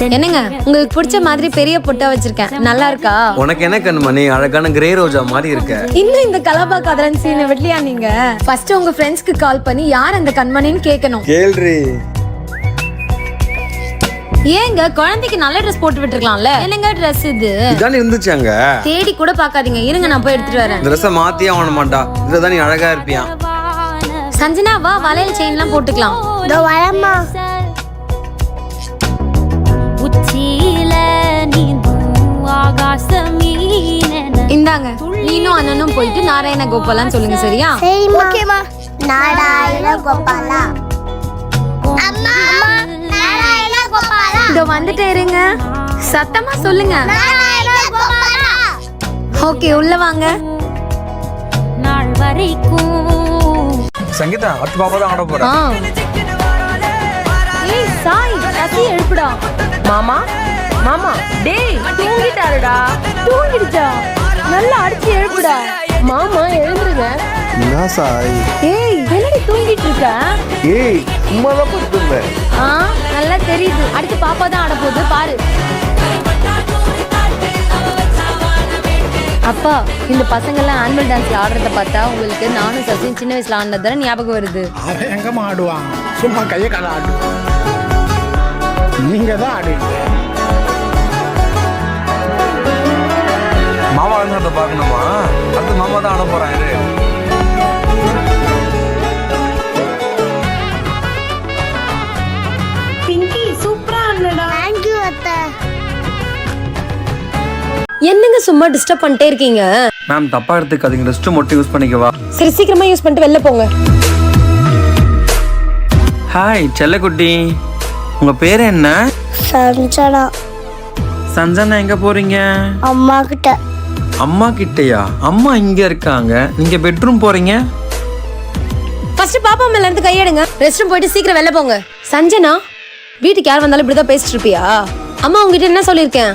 என்னங்க உங்களுக்கு பிடிச்ச மாதிரி பெரிய பொட்டா வச்சிருக்கேன், நல்லா இருக்கா? உனக்கு என்ன கண்மணி, அழகான கிரே ரோஜா மாதிரி இருக்க. இன்னும் இந்த கலபா காதலன் சீனை விடலையா நீங்க? ஃபர்ஸ்ட் உங்க ஃப்ரெண்ட்ஸ்க்கு கால் பண்ணி யார் அந்த கண்மணின்னு கேட்கணும். கேள்றி ஏங்க குழந்தைக்கு நல்ல ட்ரெஸ் போட்டு விட்டுருக்கலாம்ல? என்னங்க ட்ரெஸ் இது? இதானே இருந்துச்சு அங்க. தேடி கூட பாக்காதீங்க, இருங்க நான் போய் எடுத்துட்டு வரேன். ட்ரெஸ்ஸை மாத்தியே ஆக மாட்டா, இதுதான் நீ அழகா இருப்பியா. சஞ்சனா வா, வளையல் செயின் எல்லாம் போட்டுக்கலாம். இதோ வரேம்மா. இந்தாங்க, நீனும் அண்ணனும் போயிட்டு நாராயண கோபாலான்னு சொல்லுங்க, சரியா? ஓகேமா. நாராயண கோபாலா. அம்மா நாராயண கோபாலா. இதோ வந்துட்டே இருங்க, சத்தமா சொல்லுங்க. நாராயண கோபாலா. ஓகே, உள்ள வாங்க. நாள் வரைக்கும் சங்கீதா அத்து பாப்பா தான் ஆட போறா. ஏய் சாய், சசி எழுப்புடா. மாமா மாமா டேய் தூங்கிட்டாருடா. தூங்கிடுச்சா? நல்லா அடிச்சு எழுப்புடா. மாமா எழுந்துருங்க. என்ன சாய்? ஏய் என்னடி தூங்கிட்டு இருக்க? ஏய் சும்மா தான் படுத்துருந்தேன். நல்லா தெரியுது. அடுத்து பாப்பா தான் ஆட போகுது பாரு. அப்பா, இந்த பசங்க எல்லாம் ஆனுவல் டான்ஸ்ல ஆடுறத பார்த்தா உங்களுக்கு நானும் சசியும் சின்ன வயசுல ஆடினதான ஞாபகம் வருது. அவன் எங்க ஆடுவான்? சும்மா கையை கால ஆடு. நீங்க தான் ஆடுவீங்க. மாமா வந்து பாக்கணுமா? அடுத்து மாமா தான் ஆட போறாரு. பிங்கி சூப்பரா ஆடுனடா. Thank you அத்தை. என்னங்க சும்மா டிஸ்டர்ப் பண்ணிட்டே இருக்கீங்க? மேம் தப்பா எடுத்துக்காதீங்க, ரெஸ்ட் மட்டும் யூஸ் பண்ணிக்கவா? சரி சீக்கிரமா யூஸ் பண்ணிட்டு வெளில போங்க. ஹாய் செல்லக்குட்டி, உங்க பேர் என்ன? சஞ்சனா. சஞ்சனா, எங்க போறீங்க? அம்மா கிட்ட. அம்மா கிட்டயா? அம்மா இங்க இருக்காங்க, நீங்க பெட்ரூம் போறீங்க? ஃபர்ஸ்ட் பாப்பா மேல இருந்து கையெடுங்க. ரெஸ்ட் ரூம் போயிட்டு சீக்கிரம் வெளில போங்க. சஞ்சனா, வீட்டுக்கு யார் வந்தாலும் இப்படிதான் பேசிட்டு இருப்பியா? அம்மா உங்ககிட்ட என்ன சொல்லிருக்கேன்?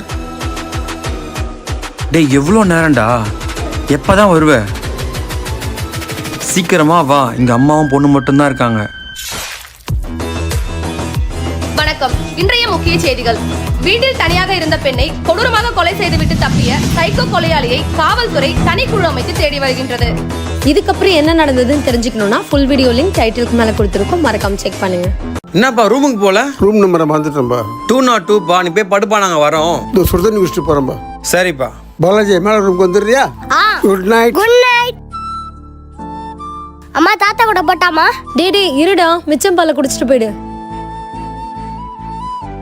டேய் எவ்வளோ நேரம்டா, எப்பதான் வருவ? சீக்கிரமா வா, இங்க அம்மாவும் பொண்ணு மட்டும்தான் இருக்காங்க. வணக்கம். இன்றைய முக்கிய செய்திகள். வீட்டில் தனியாக இருந்த பெண்ணை கொடூரமாக கொலை செய்துவிட்டு தப்பிய சைக்கோ கொலையாளியை காவல்துறை தனிக்குழு அமைத்து தேடி வருகின்றது. இதுக்கப்புறம் என்ன நடந்ததுன்னு தெரிஞ்சுக்கணும்னா ஃபுல் வீடியோ லிங்க் டைட்டிலுக்கு மேல கொடுத்துருக்கோம், மறக்காம செக் பண்ணுங்க. என்னப்பா ரூமுக்கு போல? ரூம் நம்பரை வந்துட்டேன்பா. 202பா, நீ போய் படுப்பா, நாங்க வரோம். இந்த சுடுதண்ணி குடிச்சிட்டு போறேன்பா. சரிப்பா. பாலாஜி மேல ரூமுக்கு வந்துடுறியா? Good night. Good night. அம்மா தாத்தா கூட போட்டாமா? டேடி இருடா, மிச்சம் பாலை குடிச்சிட்டு போயிடு.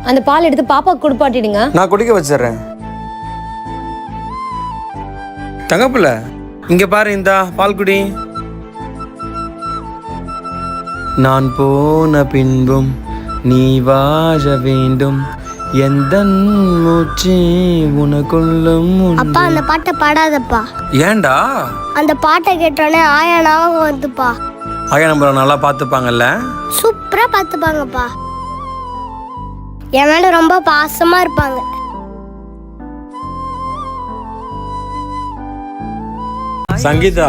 அந்த பால் எடுத்து பாப்பாக்கு குடுப்பாட்டிடுங்க. நான் குடிக்க வச்சிடுறேன். தங்கப்புல இங்க பாரு, இந்த பால் குடி. நான் போன பின்பும் நீ வாழ வேண்டும், எந்த மூச்சு உனக்குள்ளும் உண்டு. அப்பா அந்த பாட்டை பாடாதப்பா. ஏன்டா? அந்த பாட்டை கேட்டோடனே ஆயா ஞாபகம் வந்துப்பா. ஆயா நம்மள நல்லா பார்த்துப்பாங்கல்ல? சூப்பரா பார்த்துப்பாங்கப்பா. என் மேல ரொம்ப பாசமா இருப்பாங்க. சங்கீதா,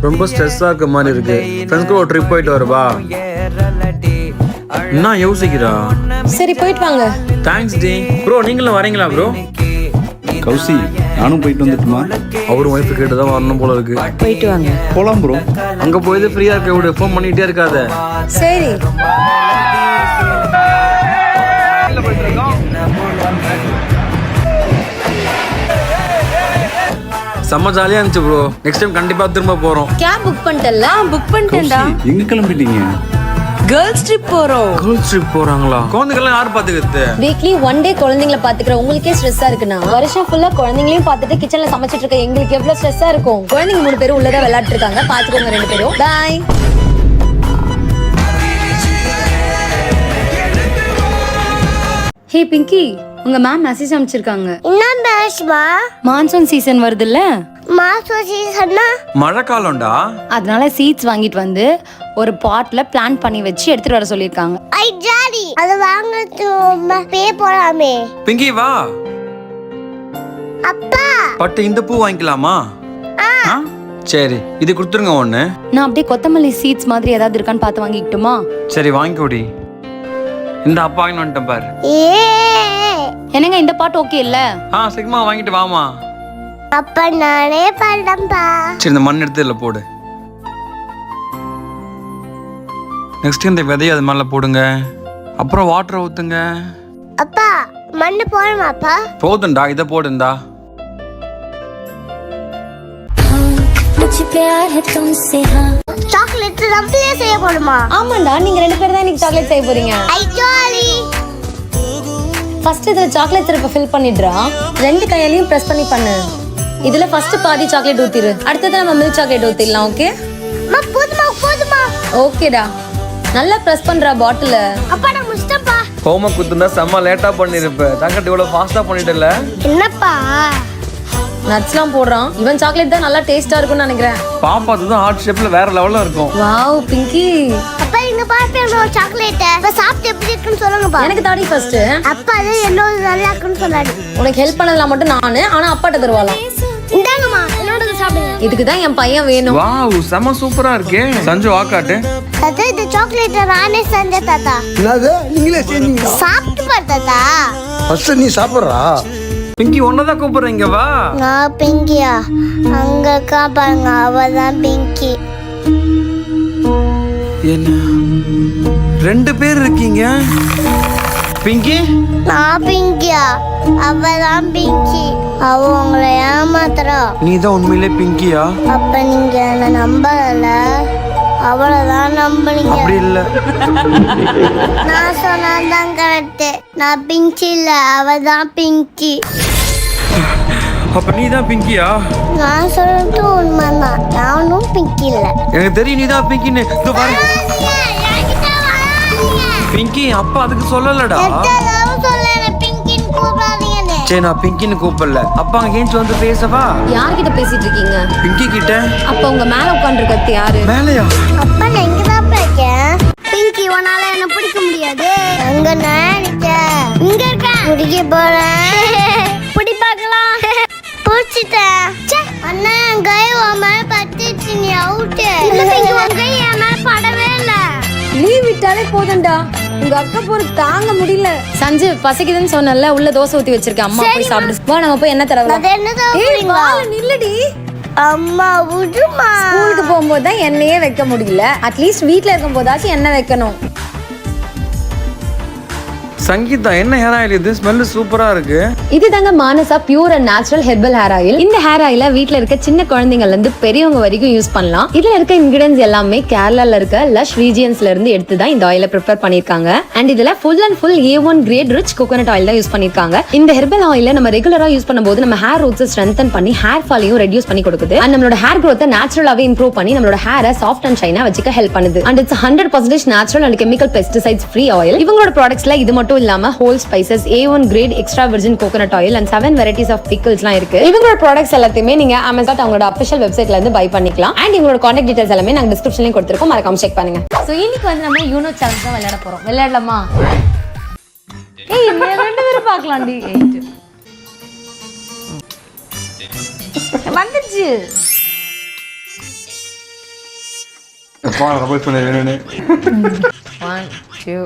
ரொம்ப ஸ்ட்ரெஸ்ஸா இருக்க மாதிரி இருக்கு. ஃப்ரெண்ட்ஸ் கூட ஒரு ட்ரிப் போயிட்டு வரவா? என்ன யோசிக்கிறா? சரி போயிட்டு வாங்க. Thanks D. ப்ரோ நீங்களும் வரீங்களா ப்ரோ? கௌசி நானும் போயிட்டு வந்துட்டுமா? அவரும் ஒய்ஃபு கேட்டு தான் வரணும் போல இருக்கு. போயிட்டு வாங்க. போலாம் ப்ரோ. அங்க போயிட்டு ஃப்ரீயா இருக்க விடு, ஃபோன் பண்ணிட்டே இருக்காத. சரி. செம்ம ஜாலியா இருந்துச்சு ப்ரோ. நெக்ஸ்ட் டைம் கண்டிப்பா திரும்ப போறோம். கேப் புக் பண்ணிட்டல? புக் பண்ணிட்டேன்டா. எங்க கிளம்பிட்டீங்க? கேர்ள்ஸ் ட்ரிப் போறோம். கேர்ள்ஸ் ட்ரிப் போறாங்களா? குழந்தைகள்லாம் யார் பாத்துக்கிறது? வீக்லி 1 டே குழந்தைங்களை பாத்துக்கிற உங்களுக்கே ஸ்ட்ரெஸ்ஸா இருக்குன்னா வருஷம் ஃபுல்லா குழந்தைங்களையும் பார்த்துட்டு கிச்சன்ல சமைச்சிட்டு இருக்க எங்களுக்கு எவ்வளவு ஸ்ட்ரெஸ்ஸா இருக்கும். குழந்தைங்க 3 பேரும் உள்ளதா விளையாட்டு இருக்காங்க, பாத்துக்கோங்க 2 பேரும். பாய். ஹே பிங்கி, உங்க மேம் மெசேஜ் அனுப்பிச்சிருக்காங்க. என்ன பேசுமா? மான்சூன் சீசன் வருதுல்ல, மாசம் சீசன்னா? மழை காலம்டா. அதனால சீட்ஸ் வாங்கிட்டு வந்து ஒரு பாட்ல பிளான் பண்ணி வச்சு எடுத்துட்டு வர சொல்லிருக்காங்க. ஐ ஜாலி. அது வாங்குறது பே போலாமே. பிங்கி வா. அப்பா பட்டு இந்த பூ வாங்கிக்கலாமா? சரி, இது கொடுத்துருங்க ஒண்ணு. நான் அப்படியே கொத்தமல்லி சீட்ஸ் மாதிரி ஏதாவது இருக்கான்னு பார்த்து வாங்கிக்கிட்டுமா? சரி வாங்கிக்கோடி. இந்த அப்பா வாங்கிட்டு வந்துட்டேன் பாரு. ஏ என்னங்க இந்த பாட்டு ஓகே இல்ல? சிக்மா வாங்கிட்டு வாமா. அப்ப நானே பாடுறேன்ப்பா. சரி இந்த மண் எடுத்து இதுல போடு. நெக்ஸ்ட் இந்த விதையை அது மேல போடுங்க. அப்புறம் வாட்டர் ஊத்துங்க. அப்பா மண்ணு போடுமாப்பா? போதுண்டா, இதை போடுண்டா. சாக்லேட் நம்மளே செய்ய போடுமா? ஆமாண்டா, நீங்க 2 பேர் தான் இன்னைக்கு சாக்லேட் செய்ய போறீங்க. ஐ ஜாலி. ஃபர்ஸ்ட் இதுல சாக்லேட் சிரப்பை ஃபில் பண்ணிடுறா. 2 கையாலையும் பிரஸ் பண்ணி பண்ணு. இதுல ஃபர்ஸ்ட் பாதி சாக்லேட் ஊத்திரு. அடுத்தது நம்ம மில்க் சாக்லேட் ஊத்திடலாம். ஓகே போதுமா. ஓகேடா. நல்லா பிரஸ் பண்றா பாட்டில. அப்பா நான் முடிச்சிட்டேன்ப்பா. ஹோம குத்துனா செம்ம லேட்டா பண்ணிருப்ப. தங்கட்டு இவ்வளவு ஃபாஸ்டா பண்ணிட்டல. என்னப்பா நட்ஸ்லாம் போடுறான். இவன் சாக்லேட் தான் நல்லா டேஸ்டா இருக்கும்னு நினைக்கிறேன். பாப்பா அதுதான் ஹார்ட் ஷேப்ல வேற லெவல்ல இருக்கும். வாவ் பிங்கி. அப்பா இங்க பாருங்க ஒரு சாக்லேட். இப்ப சாப்பிட்டு எப்படி இருக்குன்னு சொல்லுங்கப்பா. எனக்கு தாடி ஃபர்ஸ்ட். அப்பா அது என்னோட நல்லா இருக்குன்னு சொன்னாரு. உனக்கு ஹெல்ப் பண்ணலாம் மட்டும் நானு, ஆனா அப்பாட்ட தருவாளாம். இந்தாங்கம்மா என்னோட சாப்பிடுங்க. இதுக்கு தான் என் பையன் வேணும். வாவ் செம்ம சூப்பரா இருக்கே. சஞ்சு வாக்காட்டு. தாத்தா இந்த சாக்லேட் நானே செஞ்சேன் தாத்தா. என்னது நீங்களே செஞ்சீங்க? சாப்பிட்டு பாரு தாத்தா. ஃபர்ஸ்ட் நீ சாப்பிட்றா. பிங்கி ஒன்னதான் கூப்பிடுறேன், இங்க வா. நான் பிங்கியா? அங்க பாருங்க அவதான் பிங்கி. என்ன 2 பேர் இருக்கீங்க? பிங்கி நான் பிங்கியா? அவதான் பிங்கி. அவ உங்களை ஏமாத்துறா. நீ தான் உண்மையிலே பிங்கியா? அப்ப நீங்க என்ன நம்பல, அவளதான் நம்புனீங்க. அப்படி இல்ல. நான் சொன்னதான் கரெக்ட். நான் பிங்கி இல்ல, அவதான் பிங்கி. அப்ப நீ தான் பிங்கியா? நான் சொல்றது உண்மைதான். நானும் பிங்கி இல்ல. எனக்கு தெரியும் நீ தான் பிங்கின்னு. இதோ பாரு பிங்கி. அப்பா அதுக்கு சொல்லலடா. சரி நான் பிங்கின்னு கூப்பிடல. அப்பா அங்க ஏஞ்சி வந்து பேசவா? யார்கிட்ட பேசிட்டு இருக்கீங்க? பிங்கி கிட்ட. அப்ப உங்க மேல உட்கார்ந்திருக்கிறது யாரு? மேலையா? அப்பா நான் இங்கதான் இருக்கேன். பிங்கி உன்னால என்ன பிடிக்க முடியாது. அங்க நினைச்சேன். இங்க இருக்கேன். பிடிக்க போறேன். பிடி பார்க்கலாம். பிடிச்சிட்டேன். அண்ணா கை உன் மேல பட்டுச்சு. நீ அவுட்டு. உன் கை என் மேல படவே இல்ல. லீவ் விட்டாலே போதும்டா. உங்க அக்கா போற தாங்க முடியல. சஞ்சு பசிக்குதுன்னு சொன்னல, உள்ள தோசை ஊத்தி வச்சிருக்கேன். அம்மா போய் சாப்பிடு. வா நம்ம போய் என்ன தரலாம்? ஏய் வா நில்லடி. அம்மா விடுமா. ஸ்கூலுக்கு போகும்போது தான் எண்ணெயே வைக்க முடியல. அட்லீஸ்ட் வீட்ல இருக்கும் போதாச்சும் எண்ணெய் வைக்கணும். சங்கீதா என்ன ஹேர் ஆயில் இது? ஸ்மெல் சூப்பரா இருக்கு. இது தாங்க Manasa pure and natural herbal hair oil. இந்த ஹேர் ஆயில வீட்ல இருக்க சின்ன குழந்தைங்கள்ல இருந்து பெரியவங்க வரைக்கும் யூஸ் பண்ணலாம். இதுல இருக்க இன்கிரிடியன்ஸ் எல்லாமே கேரளால இருக்க லஷ் ரீஜியன்ஸ்ல இருந்து எடுத்து தான் இந்த ஆயிலை ப்ரிப்பேர் பண்ணிருக்காங்க. அண்ட் இதுல full and full A1 grade rich coconut oil தான் யூஸ் பண்ணிருக்காங்க. இந்த ஹெர்பல் ஆயில நம்ம ரெகுலரா யூஸ் பண்ணும்போது நம்ம ஹேர் ரூட்ஸ் ஸ்ட்ரென்தன் பண்ணி ஹேர் ஃபாலையும் ரெடியூஸ் பண்ணி கொடுக்குது. அண்ட் நம்மளோட ஹேர் growth நேச்சுரலாவே இம்ப்ரூவ் பண்ணி நம்மளோட ஹேரை சாஃப்ட் அண்ட் ஷைனா வச்சுக்க ஹெல்ப் பண்ணுது. And it's 100% natural and chemical pesticides free oil. இவங்களோட ப்ராடக்ட்ஸ்ல இது மட்டும் இல்லாம whole spices, A1 grade extra virgin coconut oil and 7 varieties of பிக்கிள்ஸ்லாம் இருக்கு. இவங்களோட ப்ராடக்ட்ஸ் எல்லாத்தையுமே நீங்க Amazon அவங்களோட அஃபிஷியல் வெப்சைட்ல இருந்து பை பண்ணிக்கலாம். அண்ட் இவங்களோட கான்டாக்ட் டீடைல்ஸ் எல்லாமே நாங்க டிஸ்கிரிப்ஷன்லயும் கொடுத்திருக்கோம். மறக்காம செக் பண்ணுங்க. சோ இன்னைக்கு வந்து நம்ம யூனோ சேலஞ்ச் தான் விளையாட போறோம். விளையாடலாமா? ஏய் நீங்க 2 பேரும் பார்க்கலாம்டி. 8 வந்துச்சு. பாரு ரபல் பண்ணே வேணுனே. 1 2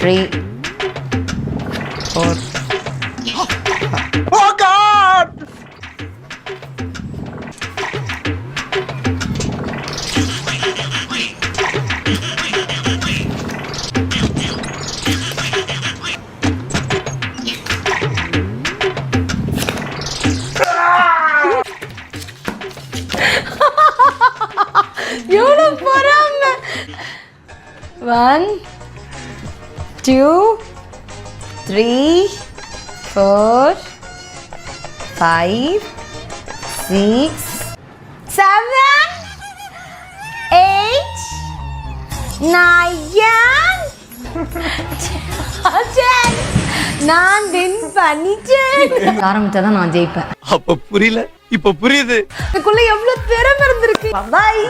3 4 Oh God! எவ்வளவு பொறாம. 1 2 3 4 5 6 7 8 9 நான் வின் பண்ணிட்டேன். ஆரம்பிச்சாதான் நான் ஜெயிப்பேன். அப்ப புரியல, இப்ப புரியுது. இதுக்குள்ள எவ்வளவு திறமை இருந்திருக்கு. பாய்.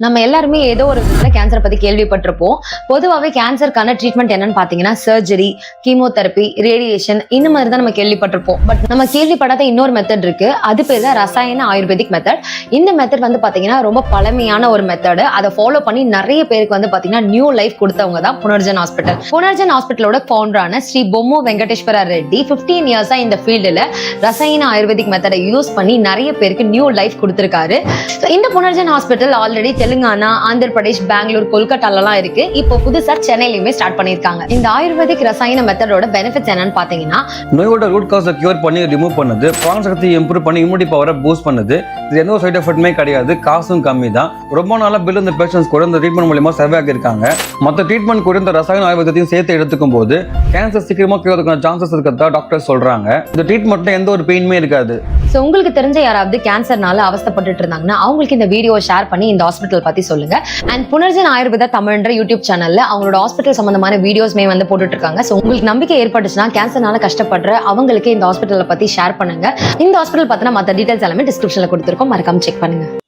நம்ம எல்லாருமே ஏதோ ஒரு விதத்துல கேன்சர் பத்தி கேள்விப்பட்டிருப்போம். பொதுவாகவே கேன்சருக்கான ட்ரீட்மெண்ட் என்னன்னு பாத்தீங்கன்னா சர்ஜரி, கீமோதெரப்பி, ரேடியேஷன் இந்த மாதிரி தான் நம்ம கேள்விப்பட்டிருப்போம். பட் நம்ம கேள்விப்படாத இன்னொரு மெத்தட் இருக்கு. அது பேர் தான் ரசாயன ஆயுர்வேதிக் மெத்தட். இந்த மெத்தட் வந்து பாத்தீங்கன்னா ரொம்ப பழமையான ஒரு மெத்தட். அதை ஃபாலோ பண்ணி நிறைய பேருக்கு வந்து பாத்தீங்கன்னா நியூ லைஃப் கொடுத்தவங்க தான் புனர்ஜன் ஹாஸ்பிட்டல். புனர்ஜன் ஹாஸ்பிட்டலோட ஃபவுண்டரான ஸ்ரீ பொம்மு வெங்கடேஸ்வர ரெட்டி 15 இயர்ஸா இந்த ஃபீல்டுல ரசாயன ஆயுர்வேதிக் மெத்தடை யூஸ் பண்ணி நிறைய பேருக்கு நியூ லைஃப் கொடுத்திருக்காரு. இந்த புனர்ஜன் ஹாஸ்பிட்டல் ஆல்ரெடி தெலுங்கானா, ஆந்திர பிரதேஷ், பெங்களூர், கொல்கட்டாலாம் இருக்கு. இப்போ புதுசா சென்னையிலுமே ஸ்டார்ட் பண்ணிருக்காங்க. இந்த ஆயுர்வேதிக் ரசாயன மெத்தடோட பெனிஃபிட்ஸ் என்னன்னு பாத்தீங்கன்னா, நோயோட ரூட் காஸை கியூர் பண்ணி ரிமூவ் பண்ணுது, பான் சக்தி இம்ப்ரூவ் பண்ணி இம்யூனிட்டி பவரை பூஸ்ட் பண்ணுது. இது எந்த ஒரு சைட் எஃபெக்ட்டுமே கிடையாது, காசும் கம்மி தான். ரொம்ப நாளா பில் இந்த பேஷன்ஸ் கூட இந்த ட்ரீட்மெண்ட் மூலமா சர்வே ஆகியிருக்காங்க. மற்ற ட்ரீட்மெண்ட் கூட இந்த ரசாயன ஆயுர்வேதத்தையும் சேர்த்து எடுத்துக்கும் போது கேன்சர் சீக்கிரமா கியூர் சான்சஸ் இருக்கிறதா டாக்டர் சொல்றாங்க. இந்த ட்ரீட்மெண்ட்ல எந்த ஒரு பெயினுமே இருக்காது. ஸோ உங்களுக்கு தெரிஞ்ச யாராவது கேன்சர்னால அவஸ்தப்பட்டு இருந்தாங்கன்னா அவங்களுக்கு இந்த வீடியோவை ஷேர் பண்ணி இந்த ஹாஸ்பிட்டல் பத்தி சொல்லுங்க. அண்ட் புனர்ஜன் ஆயுர்வேதா தமிழ்ன்ற யூடியூப் சேனல்ல அவங்களோட ஹாஸ்பிட்டல் சம்பந்தமான வீடியோஸ்மே வந்து போட்டுட்டு இருக்காங்க. ஸோ உங்களுக்கு நம்பிக்கை ஏற்பட்டுச்சுன்னா கேன்சர்னால கஷ்டப்படுற அவங்களுக்கு இந்த ஹாஸ்பிட்டலை பத்தி ஷேர் பண்ணுங்க. இந்த ஹாஸ்பிட்டல் பத்தின மற்ற டீடைல்ஸ் எல்லாமே டிஸ்கிரிப்ஷன்ல கொடுத்துருக்கோம், மறக்காம செக் பண்ணுங்க.